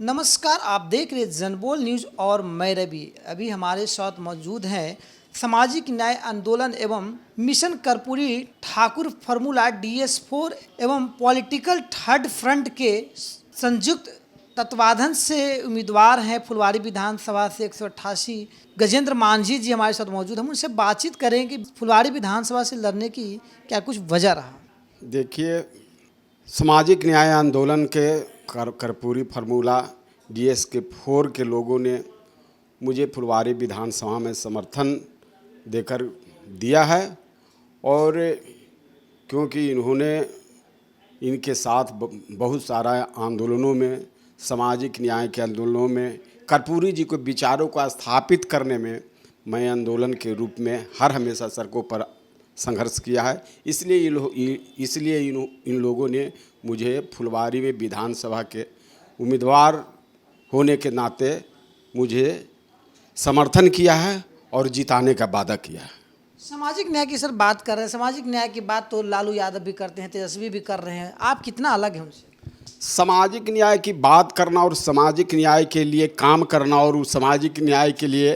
नमस्कार, आप देख रहे जनबोल न्यूज़ और मैं रवि। अभी हमारे साथ मौजूद हैं सामाजिक न्याय आंदोलन एवं mission Karpoori Thakur formula DS4 एवं पॉलिटिकल थर्ड फ्रंट के संयुक्त तत्वाधान से उम्मीदवार हैं फुलवारी विधानसभा से 188 गजेंद्र मांझी जी हमारे साथ मौजूद। हम उनसे बातचीत करें कि फुलवारी विधानसभा से लड़ने की क्या कुछ वजह रहा। देखिए, सामाजिक न्याय आंदोलन के कर्पूरी फार्मूला DS4 के लोगों ने मुझे फुलवारी विधानसभा में समर्थन देकर दिया है और क्योंकि इन्होंने इनके साथ बहुत सारा आंदोलनों में, सामाजिक न्याय के आंदोलनों में कर्पूरी जी को विचारों को स्थापित करने में मैं आंदोलन के रूप में हमेशा सड़कों पर संघर्ष किया है। इसलिए इन लोगों ने मुझे फुलवारी में विधानसभा के उम्मीदवार होने के नाते मुझे समर्थन किया है और जिताने का वादा किया है। सामाजिक न्याय की सर बात कर रहे हैं, सामाजिक न्याय की बात तो लालू यादव भी करते हैं, तेजस्वी भी कर रहे हैं, आप कितना अलग हैं उनसे? सामाजिक न्याय की बात करना और सामाजिक न्याय के लिए काम करना और उस सामाजिक न्याय के लिए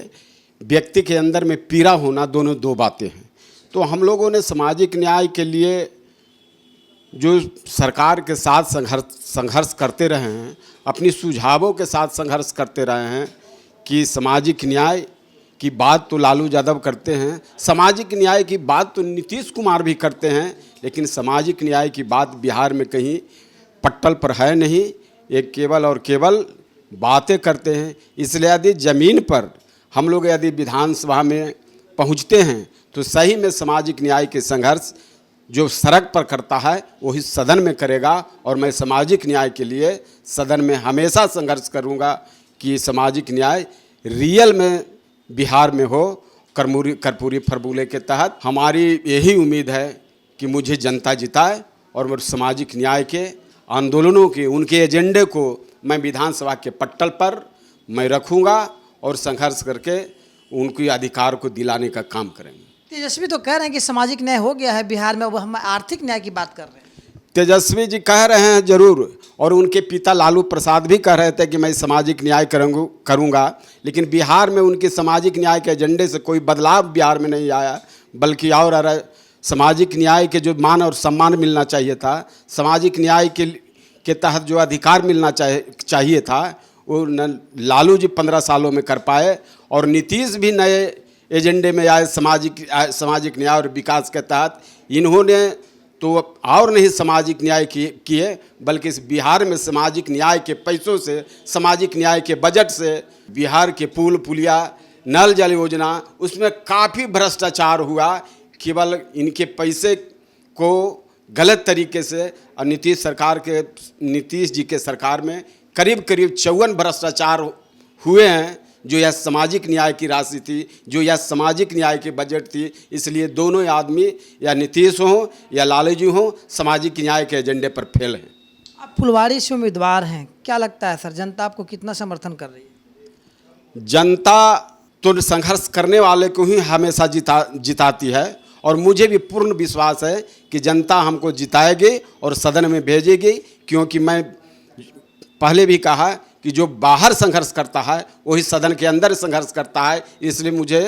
व्यक्ति के अंदर में पीड़ा होना, दोनों दो बातें हैं। तो हम लोगों ने सामाजिक न्याय के लिए जो सरकार के साथ संघर्ष करते रहे हैं, अपनी सुझावों के साथ संघर्ष करते रहे हैं कि सामाजिक न्याय की बात तो लालू यादव करते हैं, सामाजिक न्याय की बात तो नीतीश कुमार भी करते हैं, लेकिन सामाजिक न्याय की बात बिहार में कहीं पट्टल पर है नहीं। ये केवल और केवल बातें करते हैं। इसलिए यदि ज़मीन पर हम लोग यदि विधानसभा में पहुंचते हैं तो सही में सामाजिक न्याय के संघर्ष जो सड़क पर करता है वही सदन में करेगा और मैं सामाजिक न्याय के लिए सदन में हमेशा संघर्ष करूंगा कि सामाजिक न्याय रियल में बिहार में हो। कर्पूरी फार्मूले के तहत हमारी यही उम्मीद है कि मुझे जनता जिताए और सामाजिक न्याय के आंदोलनों के, उनके एजेंडे को मैं विधानसभा के पट्टल पर मैं रखूँगा और संघर्ष करके उनके अधिकार को दिलाने का काम करेंगे। तेजस्वी तो कह रहे हैं कि सामाजिक न्याय हो गया है बिहार में, अब हम आर्थिक न्याय की बात कर रहे हैं। तेजस्वी जी कह रहे हैं जरूर, और उनके पिता लालू प्रसाद भी कह रहे थे कि मैं सामाजिक न्याय करूँगा, लेकिन बिहार में उनके सामाजिक न्याय के एजेंडे से कोई बदलाव बिहार में नहीं आया, बल्कि और सामाजिक न्याय के जो मान और सम्मान मिलना चाहिए था, सामाजिक न्याय के तहत जो अधिकार मिलना चाहिए था, वो लालू जी 15 सालों में कर पाए और नीतीश भी नए एजेंडे में आए सामाजिक न्याय और विकास के तहत। इन्होंने तो और नहीं सामाजिक न्याय किए, बल्कि इस बिहार में सामाजिक न्याय के पैसों से, सामाजिक न्याय के बजट से बिहार के पुल पुलिया, नल जल योजना, उसमें काफ़ी भ्रष्टाचार हुआ। केवल इनके पैसे को गलत तरीके से और नीतीश जी के सरकार में करीब 54 भ्रष्टाचार हुए हैं, जो यह सामाजिक न्याय की राशि थी, जो यह सामाजिक न्याय की बजट थी। इसलिए दोनों आदमी, या नीतीश हो या लालू जी हो, सामाजिक न्याय के एजेंडे पर फेल हैं। आप फुलवारी से उम्मीदवार हैं, क्या लगता है सर जनता आपको कितना समर्थन कर रही है? जनता तो संघर्ष करने वाले को ही हमेशा जिताती है और मुझे भी पूर्ण विश्वास है कि जनता हमको जिताएगी और सदन में भेजेगी, क्योंकि मैं पहले भी कहा कि जो बाहर संघर्ष करता है वही सदन के अंदर संघर्ष करता है। इसलिए मुझे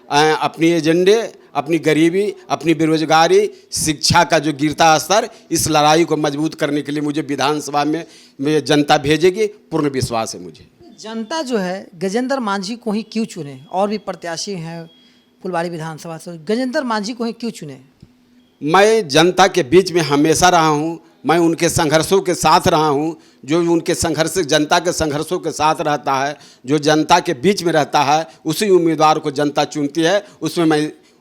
अपनी एजेंडे, अपनी गरीबी, अपनी बेरोजगारी, शिक्षा का जो गिरता स्तर, इस लड़ाई को मजबूत करने के लिए मुझे विधानसभा में जनता भेजेगी, पूर्ण विश्वास है मुझे। जनता जो है गजेंद्र मांझी को ही क्यों चुने? और भी प्रत्याशी हैं फुलवारी विधानसभा से, गजेंद्र मांझी को ही क्यों चुने? मैं जनता के बीच में हमेशा रहा हूँ, मैं उनके संघर्षों के साथ रहा हूँ। जो उनके संघर्ष, जनता के संघर्षों के साथ रहता है, जो जनता के बीच में रहता है, उसी उम्मीदवार को जनता चुनती है।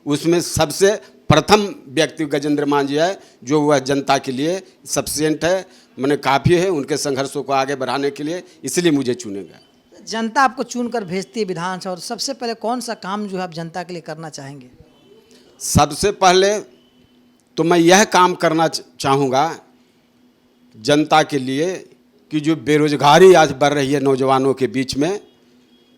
उसमें सबसे प्रथम व्यक्ति गजेंद्र मांझी है, जो वह जनता के लिए सफिशिएंट है, मैंने काफ़ी है उनके संघर्षों को आगे बढ़ाने के लिए, इसलिए मुझे चुनेगा। जनता आपको चुनकर भेजती है विधानसभा, और सबसे पहले कौन सा काम जो है आप जनता के लिए करना चाहेंगे? सबसे पहले तो मैं यह काम करना चाहूँगा जनता के लिए कि जो बेरोजगारी आज बढ़ रही है नौजवानों के बीच में,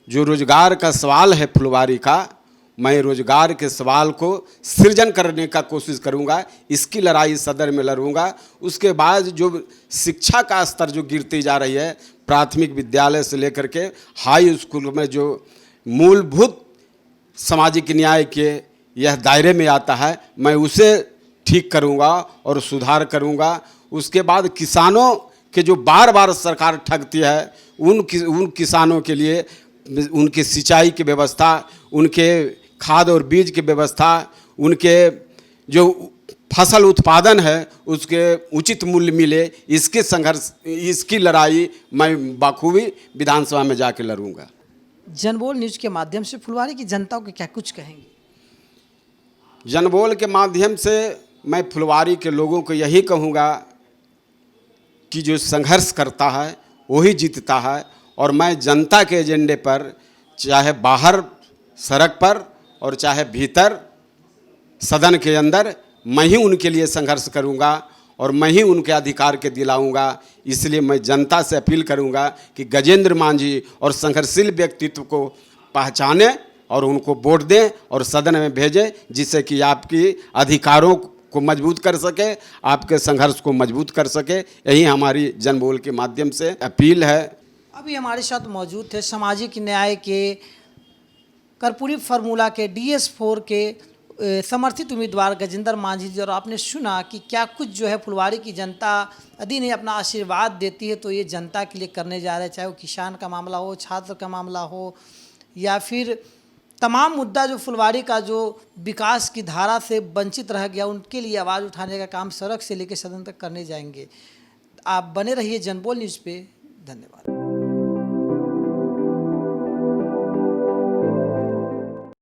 जो रोजगार का सवाल है फुलवारी का, मैं रोजगार के सवाल को सृजन करने का कोशिश करूंगा। इसकी लड़ाई सदन में लड़ूंगा। उसके बाद जो शिक्षा का स्तर जो गिरती जा रही है, प्राथमिक विद्यालय से लेकर के हाई स्कूल में जो मूलभूत सामाजिक न्याय के यह दायरे में आता है, मैं उसे ठीक करूंगा और सुधार करूंगा। उसके बाद किसानों के जो बार बार सरकार ठगती है, उन किसानों के लिए उनकी सिंचाई की व्यवस्था, उनके खाद और बीज की व्यवस्था, उनके जो फसल उत्पादन है उसके उचित मूल्य मिले, इसके संघर्ष, इसकी लड़ाई मैं बाखूबी विधानसभा में जाके लड़ूंगा। जनबोल न्यूज़ के माध्यम से फुलवारी की जनता को क्या कुछ कहेंगे? जनबोल के माध्यम से मैं फुलवारी के लोगों को यही कहूँगा कि जो संघर्ष करता है वही जीतता है, और मैं जनता के एजेंडे पर, चाहे बाहर सड़क पर और चाहे भीतर सदन के अंदर, मैं ही उनके लिए संघर्ष करूंगा और मैं ही उनके अधिकार के दिलाऊंगा। इसलिए मैं जनता से अपील करूंगा कि गजेंद्र मांझी और संघर्षशील व्यक्तित्व को पहचानें और उनको वोट दें और सदन में भेजें, जिससे कि आपकी अधिकारों को मजबूत कर सके, आपके संघर्ष को मजबूत कर सके। यही हमारी जनबोल के माध्यम से अपील है। अभी हमारे साथ मौजूद थे सामाजिक न्याय के कर्पूरी फार्मूला के DS4 के समर्थित उम्मीदवार गजेंद्र मांझी जी, और आपने सुना कि क्या कुछ जो है फुलवारी की जनता यदि नहीं अपना आशीर्वाद देती है तो ये जनता के लिए करने जा रहे हैं, चाहे वो किसान का मामला हो, छात्र का मामला हो, या फिर तमाम मुद्दा जो फुलवारी का जो विकास की धारा से वंचित रह गया, उनके लिए आवाज़ उठाने का काम सड़क से लेकर सदन तक करने जाएंगे। आप बने रहिए जनबोल न्यूज़ पे। धन्यवाद।